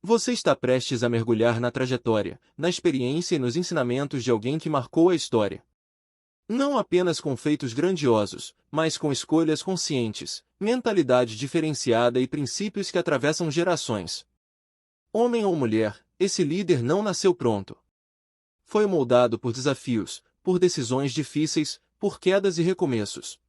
Você está prestes a mergulhar na trajetória, na experiência e nos ensinamentos de alguém que marcou a história. Não apenas com feitos grandiosos, mas com escolhas conscientes, mentalidade diferenciada e princípios que atravessam gerações. Homem ou mulher, esse líder não nasceu pronto. Foi moldado por desafios, por decisões difíceis, por quedas e recomeços.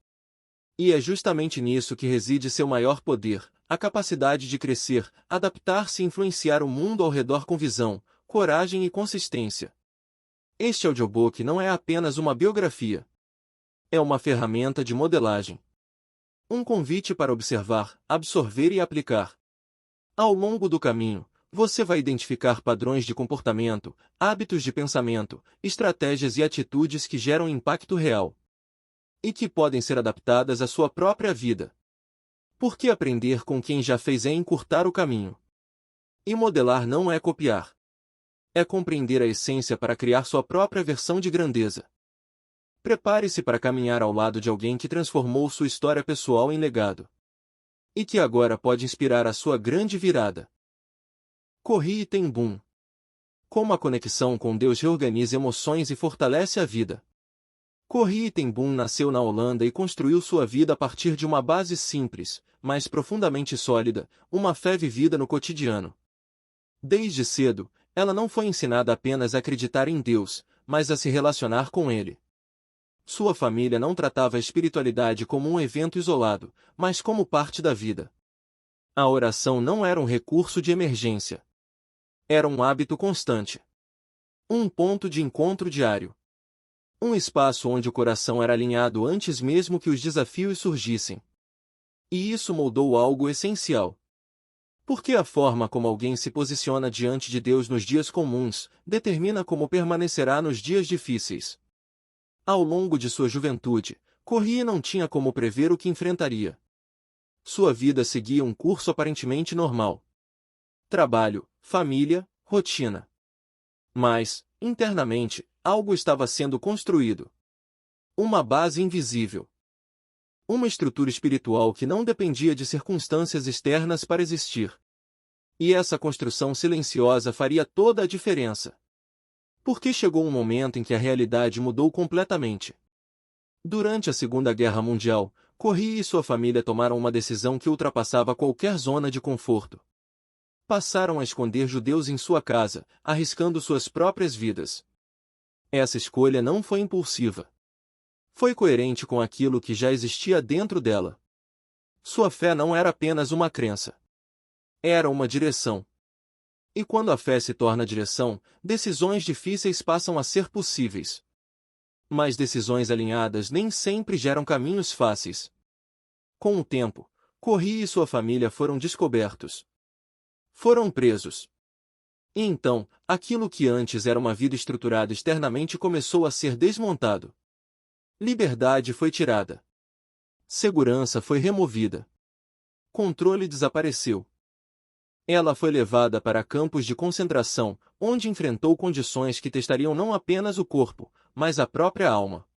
E é justamente nisso que reside seu maior poder, a capacidade de crescer, adaptar-se e influenciar o mundo ao redor com visão, coragem e consistência. Este audiobook não é apenas uma biografia. É uma ferramenta de modelagem. Um convite para observar, absorver e aplicar. Ao longo do caminho, você vai identificar padrões de comportamento, hábitos de pensamento, estratégias e atitudes que geram impacto real. E que podem ser adaptadas à sua própria vida. Porque aprender com quem já fez é encurtar o caminho. E modelar não é copiar. É compreender a essência para criar sua própria versão de grandeza. Prepare-se para caminhar ao lado de alguém que transformou sua história pessoal em legado. E que agora pode inspirar a sua grande virada. Corrie ten Boom. Como a conexão com Deus reorganiza emoções e fortalece a vida. Corrie ten Boom nasceu na Holanda e construiu sua vida a partir de uma base simples, mas profundamente sólida, uma fé vivida no cotidiano. Desde cedo, ela não foi ensinada apenas a acreditar em Deus, mas a se relacionar com Ele. Sua família não tratava a espiritualidade como um evento isolado, mas como parte da vida. A oração não era um recurso de emergência. Era um hábito constante. Um ponto de encontro diário. Um espaço onde o coração era alinhado antes mesmo que os desafios surgissem. E isso moldou algo essencial. Porque a forma como alguém se posiciona diante de Deus nos dias comuns, determina como permanecerá nos dias difíceis. Ao longo de sua juventude, Corrie não tinha como prever o que enfrentaria. Sua vida seguia um curso aparentemente normal. Trabalho, família, rotina. Mas, internamente, algo estava sendo construído. Uma base invisível. Uma estrutura espiritual que não dependia de circunstâncias externas para existir. E essa construção silenciosa faria toda a diferença. Porque chegou um momento em que a realidade mudou completamente. Durante a Segunda Guerra Mundial, Corrie e sua família tomaram uma decisão que ultrapassava qualquer zona de conforto. Passaram a esconder judeus em sua casa, arriscando suas próprias vidas. Essa escolha não foi impulsiva. Foi coerente com aquilo que já existia dentro dela. Sua fé não era apenas uma crença. Era uma direção. E quando a fé se torna direção, decisões difíceis passam a ser possíveis. Mas decisões alinhadas nem sempre geram caminhos fáceis. Com o tempo, Corrie e sua família foram descobertos. Foram presos. E então, aquilo que antes era uma vida estruturada externamente começou a ser desmontado. Liberdade foi tirada. Segurança foi removida. Controle desapareceu. Ela foi levada para campos de concentração, onde enfrentou condições que testariam não apenas o corpo, mas a própria alma.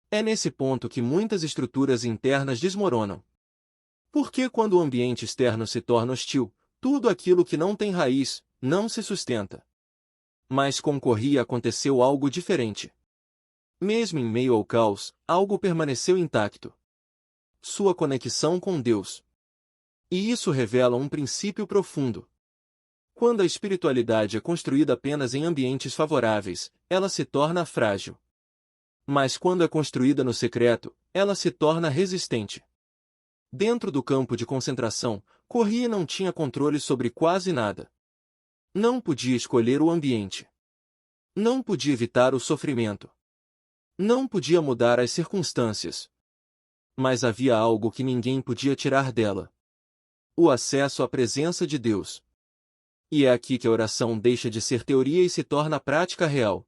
É nesse ponto que muitas estruturas internas desmoronam. Porque quando o ambiente externo se torna hostil, tudo aquilo que não tem raiz, não se sustenta. Mas com Corrie aconteceu algo diferente. Mesmo em meio ao caos, algo permaneceu intacto. Sua conexão com Deus. E isso revela um princípio profundo. Quando a espiritualidade é construída apenas em ambientes favoráveis, ela se torna frágil. Mas quando é construída no secreto, ela se torna resistente. Dentro do campo de concentração, Corrie não tinha controle sobre quase nada. Não podia escolher o ambiente. Não podia evitar o sofrimento. Não podia mudar as circunstâncias. Mas havia algo que ninguém podia tirar dela. O acesso à presença de Deus. E é aqui que a oração deixa de ser teoria e se torna prática real.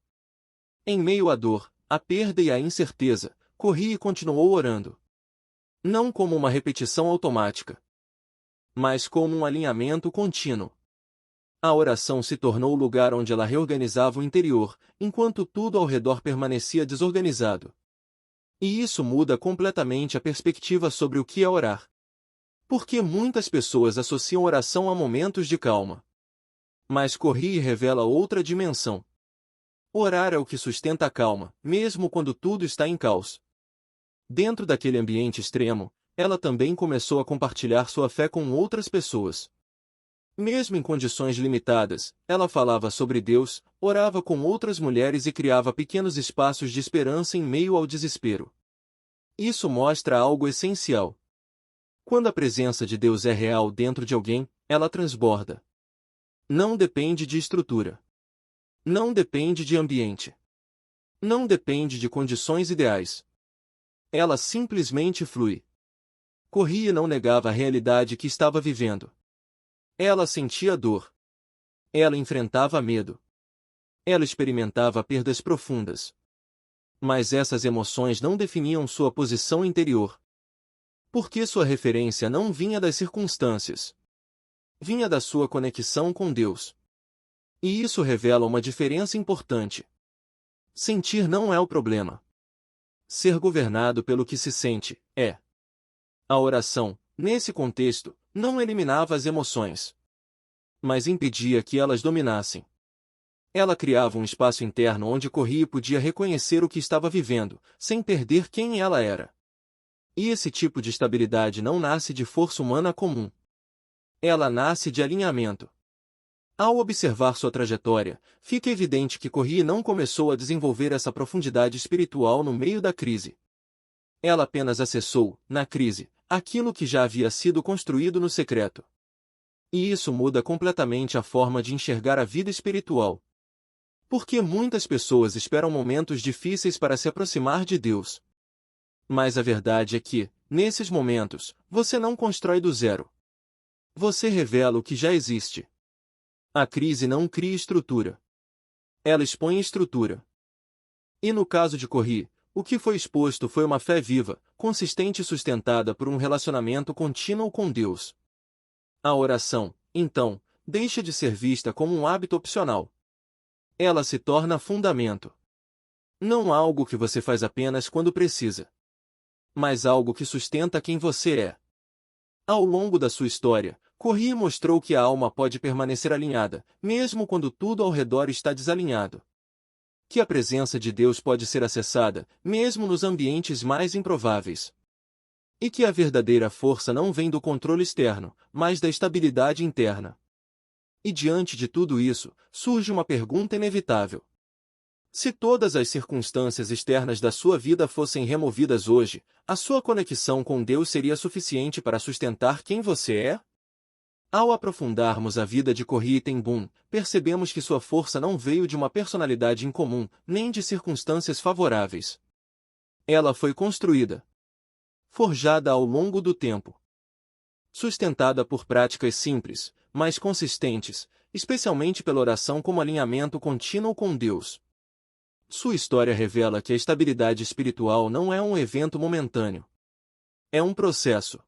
Em meio à dor, à perda e à incerteza, Corrie e continuou orando. Não como uma repetição automática, mas como um alinhamento contínuo. A oração se tornou o lugar onde ela reorganizava o interior, enquanto tudo ao redor permanecia desorganizado. E isso muda completamente a perspectiva sobre o que é orar. Porque muitas pessoas associam oração a momentos de calma. Mas Corrie revela outra dimensão. Orar é o que sustenta a calma, mesmo quando tudo está em caos. Dentro daquele ambiente extremo, ela também começou a compartilhar sua fé com outras pessoas. Mesmo em condições limitadas, ela falava sobre Deus, orava com outras mulheres e criava pequenos espaços de esperança em meio ao desespero. Isso mostra algo essencial. Quando a presença de Deus é real dentro de alguém, ela transborda. Não depende de estrutura. Não depende de ambiente. Não depende de condições ideais. Ela simplesmente flui. Corrie não negava a realidade que estava vivendo. Ela sentia dor. Ela enfrentava medo. Ela experimentava perdas profundas. Mas essas emoções não definiam sua posição interior. Porque sua referência não vinha das circunstâncias. Vinha da sua conexão com Deus. E isso revela uma diferença importante. Sentir não é o problema. Ser governado pelo que se sente, é. A oração, nesse contexto, não eliminava as emoções, mas impedia que elas dominassem. Ela criava um espaço interno onde Corrie podia reconhecer o que estava vivendo, sem perder quem ela era. E esse tipo de estabilidade não nasce de força humana comum. Ela nasce de alinhamento. Ao observar sua trajetória, fica evidente que Corrie não começou a desenvolver essa profundidade espiritual no meio da crise. Ela apenas acessou, na crise, aquilo que já havia sido construído no secreto. E isso muda completamente a forma de enxergar a vida espiritual. Porque muitas pessoas esperam momentos difíceis para se aproximar de Deus. Mas a verdade é que, nesses momentos, você não constrói do zero. Você revela o que já existe. A crise não cria estrutura. Ela expõe estrutura. E no caso de Corrie, o que foi exposto foi uma fé viva, consistente e sustentada por um relacionamento contínuo com Deus. A oração, então, deixa de ser vista como um hábito opcional. Ela se torna fundamento. Não algo que você faz apenas quando precisa, mas algo que sustenta quem você é. Ao longo da sua história, Corrie mostrou que a alma pode permanecer alinhada, mesmo quando tudo ao redor está desalinhado. Que a presença de Deus pode ser acessada, mesmo nos ambientes mais improváveis. E que a verdadeira força não vem do controle externo, mas da estabilidade interna. E diante de tudo isso, surge uma pergunta inevitável. Se todas as circunstâncias externas da sua vida fossem removidas hoje, a sua conexão com Deus seria suficiente para sustentar quem você é? Ao aprofundarmos a vida de Corrie ten Boom, percebemos que sua força não veio de uma personalidade incomum, nem de circunstâncias favoráveis. Ela foi construída, forjada ao longo do tempo, sustentada por práticas simples, mas consistentes, especialmente pela oração como alinhamento contínuo com Deus. Sua história revela que a estabilidade espiritual não é um evento momentâneo. É um processo.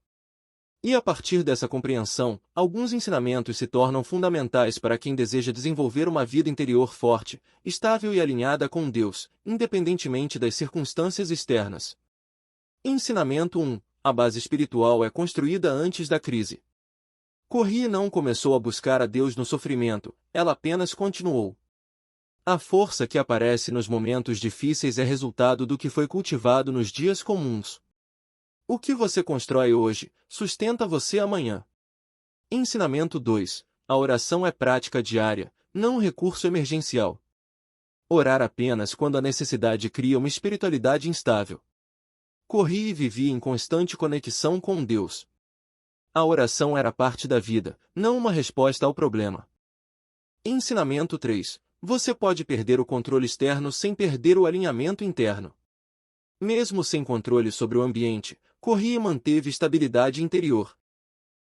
E a partir dessa compreensão, alguns ensinamentos se tornam fundamentais para quem deseja desenvolver uma vida interior forte, estável e alinhada com Deus, independentemente das circunstâncias externas. Ensinamento 1. A base espiritual é construída antes da crise. Corrie não começou a buscar a Deus no sofrimento, ela apenas continuou. A força que aparece nos momentos difíceis é resultado do que foi cultivado nos dias comuns. O que você constrói hoje, sustenta você amanhã. Ensinamento 2. A oração é prática diária, não recurso emergencial. Orar apenas quando a necessidade cria uma espiritualidade instável. Corrie e vivia em constante conexão com Deus. A oração era parte da vida, não uma resposta ao problema. Ensinamento 3. Você pode perder o controle externo sem perder o alinhamento interno. Mesmo sem controle sobre o ambiente, Corrie manteve estabilidade interior.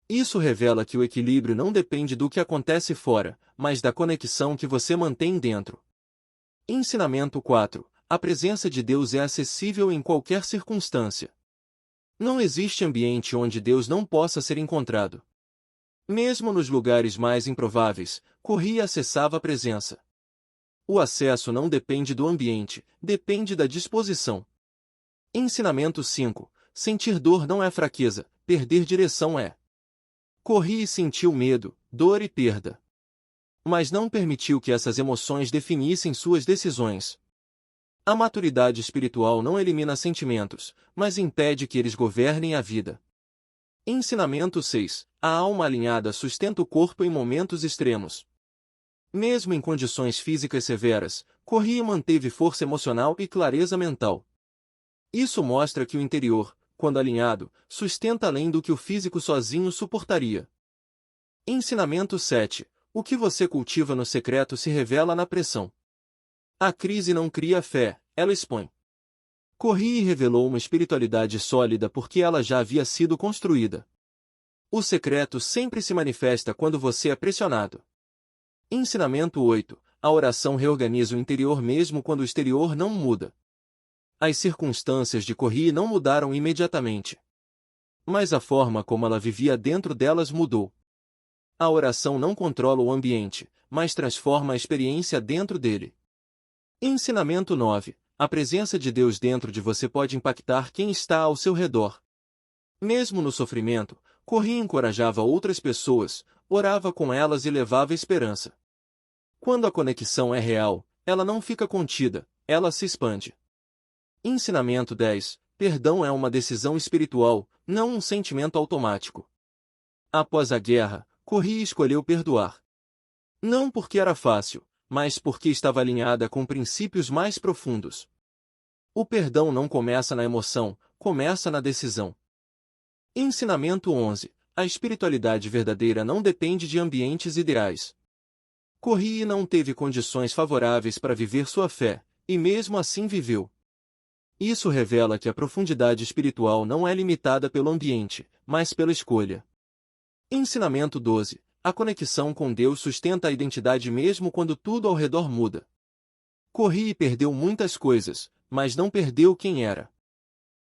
Isso revela que o equilíbrio não depende do que acontece fora, mas da conexão que você mantém dentro. Ensinamento 4. A presença de Deus é acessível em qualquer circunstância. Não existe ambiente onde Deus não possa ser encontrado. Mesmo nos lugares mais improváveis, Corrie acessava a presença. O acesso não depende do ambiente, depende da disposição. Ensinamento 5. Sentir dor não é fraqueza, perder direção é. Corri e sentiu medo, dor e perda. Mas não permitiu que essas emoções definissem suas decisões. A maturidade espiritual não elimina sentimentos, mas impede que eles governem a vida. Ensinamento 6. A alma alinhada sustenta o corpo em momentos extremos. Mesmo em condições físicas severas, Corrêa manteve força emocional e clareza mental. Isso mostra que o interior, quando alinhado, sustenta além do que o físico sozinho suportaria. Ensinamento 7. O que você cultiva no secreto se revela na pressão. A crise não cria fé, ela expõe. Corrêa revelou uma espiritualidade sólida porque ela já havia sido construída. O secreto sempre se manifesta quando você é pressionado. Ensinamento 8. A oração reorganiza o interior mesmo quando o exterior não muda. As circunstâncias de Corrêa não mudaram imediatamente. Mas a forma como ela vivia dentro delas mudou. A oração não controla o ambiente, mas transforma a experiência dentro dele. Ensinamento 9. A presença de Deus dentro de você pode impactar quem está ao seu redor. Mesmo no sofrimento, Corrêa encorajava outras pessoas, orava com elas e levava esperança. Quando a conexão é real, ela não fica contida, ela se expande. Ensinamento 10. Perdão é uma decisão espiritual, não um sentimento automático. Após a guerra, Corrêa escolheu perdoar. Não porque era fácil, mas porque estava alinhada com princípios mais profundos. O perdão não começa na emoção, começa na decisão. Ensinamento 11. A espiritualidade verdadeira não depende de ambientes ideais. Corrêa não teve condições favoráveis para viver sua fé, e mesmo assim viveu. Isso revela que a profundidade espiritual não é limitada pelo ambiente, mas pela escolha. Ensinamento 12. A conexão com Deus sustenta a identidade mesmo quando tudo ao redor muda. Corrêa perdeu muitas coisas, mas não perdeu quem era.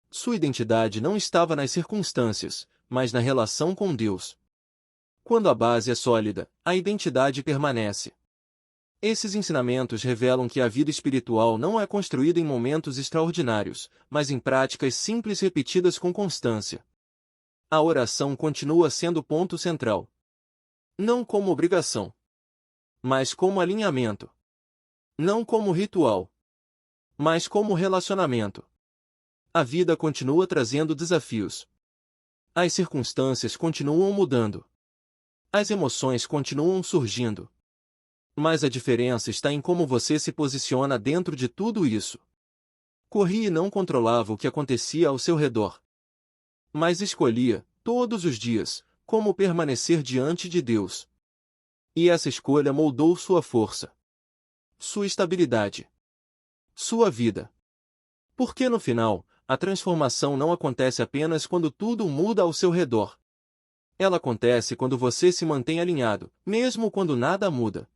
Sua identidade não estava nas circunstâncias, mas na relação com Deus. Quando a base é sólida, a identidade permanece. Esses ensinamentos revelam que a vida espiritual não é construída em momentos extraordinários, mas em práticas simples repetidas com constância. A oração continua sendo o ponto central. Não como obrigação, mas como alinhamento. Não como ritual, mas como relacionamento. A vida continua trazendo desafios. As circunstâncias continuam mudando. As emoções continuam surgindo. Mas a diferença está em como você se posiciona dentro de tudo isso. Corrêa não controlava o que acontecia ao seu redor, mas escolhia, todos os dias, como permanecer diante de Deus. E essa escolha moldou sua força, sua estabilidade, sua vida. Porque no final, a transformação não acontece apenas quando tudo muda ao seu redor. Ela acontece quando você se mantém alinhado, mesmo quando nada muda.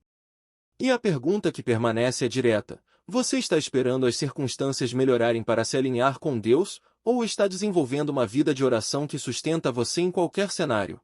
E a pergunta que permanece é direta: você está esperando as circunstâncias melhorarem para se alinhar com Deus, ou está desenvolvendo uma vida de oração que sustenta você em qualquer cenário?